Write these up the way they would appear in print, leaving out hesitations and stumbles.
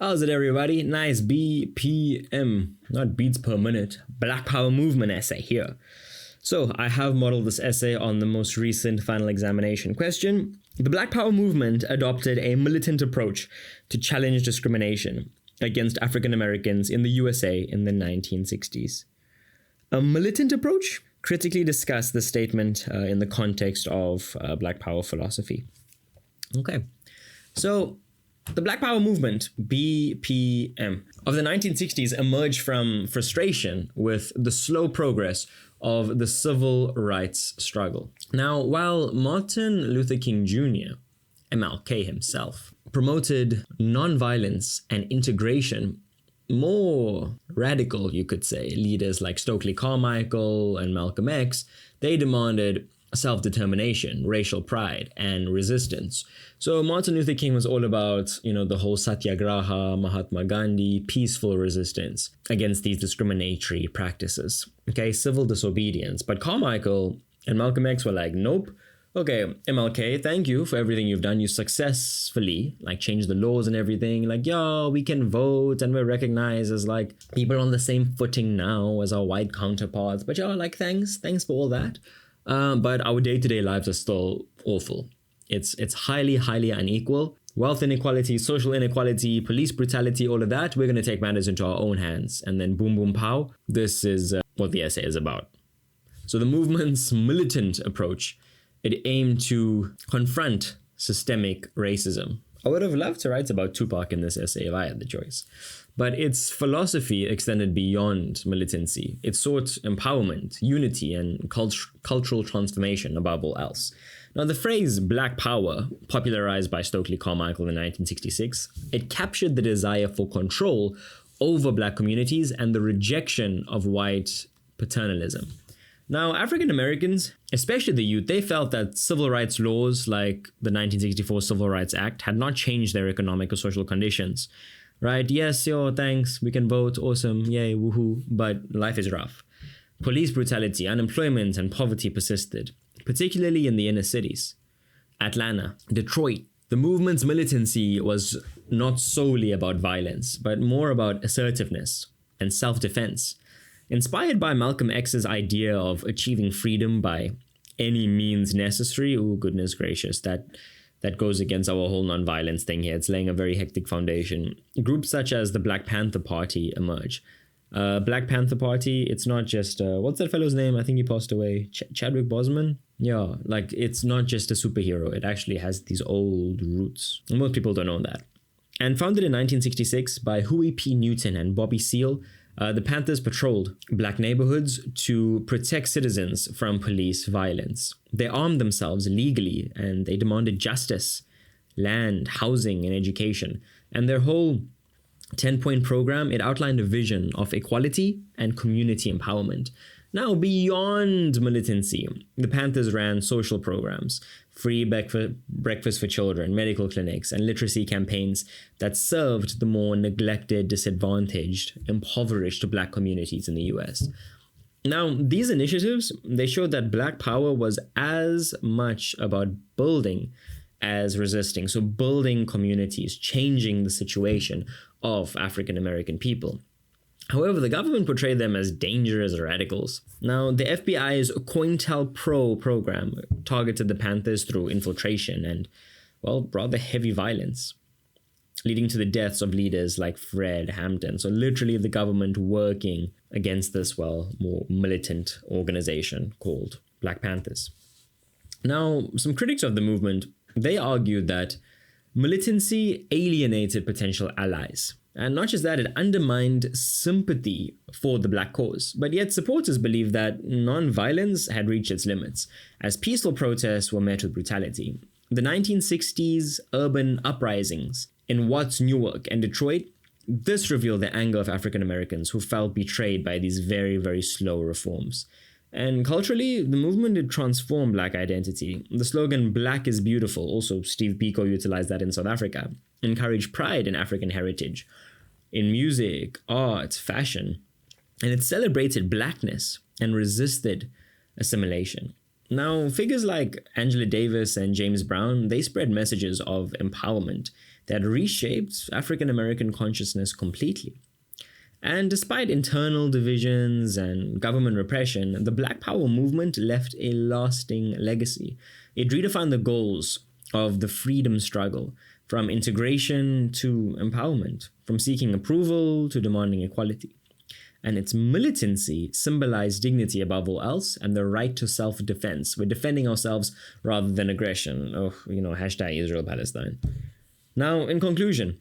How's it, everybody? Nice BPM, not beats per minute, Black Power movement essay here. So I have modeled this essay on the most recent final examination question. The Black Power movement adopted a militant approach to challenge discrimination against African Americans in the USA in the 1960s. A militant approach? Critically discuss the statement in the context of Black Power philosophy. Okay, so the Black Power movement, BPM, of the 1960s emerged from frustration with the slow progress of the civil rights struggle. Now, while Martin Luther King Jr., MLK himself, promoted nonviolence and integration, more radical, you could say, leaders like Stokely Carmichael and Malcolm X, they demanded self-determination, racial pride, and resistance. So Martin Luther King was all about, the whole Satyagraha, Mahatma Gandhi, peaceful resistance against these discriminatory practices. Okay, civil disobedience. But Carmichael and Malcolm X were like, nope. Okay, MLK, thank you for everything you've done. You successfully, changed the laws and everything. We can vote and we're recognized as, people on the same footing now as our white counterparts. But thanks for all that. But our day-to-day lives are still awful. It's highly, highly unequal. Wealth inequality, social inequality, police brutality, all of that. We're going to take matters into our own hands. And then boom, boom, pow. This is what the essay is about. So the movement's militant approach, it aimed to confront systemic racism. I would have loved to write about Tupac in this essay if I had the choice. But its philosophy extended beyond militancy. It sought empowerment, unity, and cultural transformation above all else. Now, the phrase Black Power, popularized by Stokely Carmichael in 1966, it captured the desire for control over Black communities and the rejection of white paternalism. Now, African Americans, especially the youth, they felt that civil rights laws like the 1964 Civil Rights Act had not changed their economic or social conditions. Right? Yes, thanks, we can vote, awesome, yay, woohoo, but life is rough. Police brutality, unemployment, and poverty persisted, particularly in the inner cities. Atlanta, Detroit. The movement's militancy was not solely about violence, but more about assertiveness and self-defense. Inspired by Malcolm X's idea of achieving freedom by any means necessary, oh goodness gracious, that goes against our whole nonviolence thing here. It's laying a very hectic foundation. Groups such as the Black Panther Party emerge. Black Panther Party, it's not just, what's that fellow's name? I think he passed away. Chadwick Boseman? Yeah, it's not just a superhero. It actually has these old roots. Most people don't know that. And founded in 1966 by Huey P. Newton and Bobby Seale, the Panthers patrolled Black neighborhoods to protect citizens from police violence. They armed themselves legally and they demanded justice, land, housing, and education. And their whole 10-point program, it outlined a vision of equality and community empowerment. Now, beyond militancy, the Panthers ran social programs, free breakfast for children, medical clinics, and literacy campaigns that served the more neglected, disadvantaged, impoverished Black communities in the US. Now, these initiatives, they showed that Black Power was as much about building as resisting. So building communities, changing the situation of African American people. However, the government portrayed them as dangerous radicals. Now, the FBI's COINTELPRO program targeted the Panthers through infiltration and, rather heavy violence, leading to the deaths of leaders like Fred Hampton. So literally the government working against this, more militant organization called Black Panthers. Now, some critics of the movement, they argued that militancy alienated potential allies. And not just that, it undermined sympathy for the Black cause. But yet supporters believed that non-violence had reached its limits, as peaceful protests were met with brutality. The 1960s urban uprisings in Watts, Newark, and Detroit, this revealed the anger of African Americans who felt betrayed by these very, very slow reforms. And culturally, the movement did transform Black identity. The slogan, Black is beautiful, also Steve Biko utilized that in South Africa, encouraged pride in African heritage, in music, art, fashion, and it celebrated Blackness and resisted assimilation. Now, figures like Angela Davis and James Brown, they spread messages of empowerment, that reshaped African American consciousness completely. And despite internal divisions and government repression, the Black Power movement left a lasting legacy. It redefined the goals of the freedom struggle, from integration to empowerment, from seeking approval to demanding equality. And its militancy symbolized dignity above all else and the right to self-defense. We're defending ourselves rather than aggression. Hashtag Israel-Palestine. Now, in conclusion,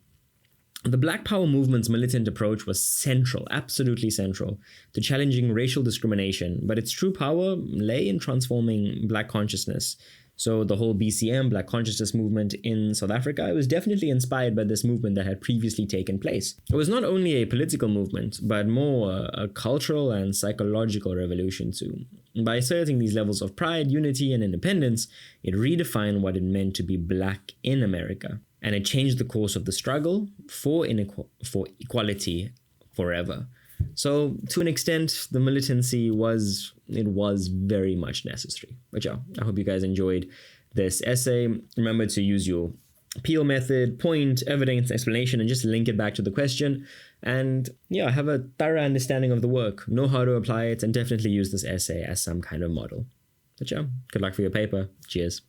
the Black Power movement's militant approach was central, absolutely central, to challenging racial discrimination, but its true power lay in transforming Black consciousness. So the whole BCM, Black Consciousness movement in South Africa, was definitely inspired by this movement that had previously taken place. It was not only a political movement, but more a cultural and psychological revolution too. By asserting these levels of pride, unity, and independence, it redefined what it meant to be Black in America. And it changed the course of the struggle for equality forever. So, to an extent, the militancy was very much necessary. But yeah, I hope you guys enjoyed this essay. Remember to use your Peel method, point, evidence, explanation, and just link it back to the question. And yeah, have a thorough understanding of the work, know how to apply it, and definitely use this essay as some kind of model. But yeah, good luck for your paper. Cheers.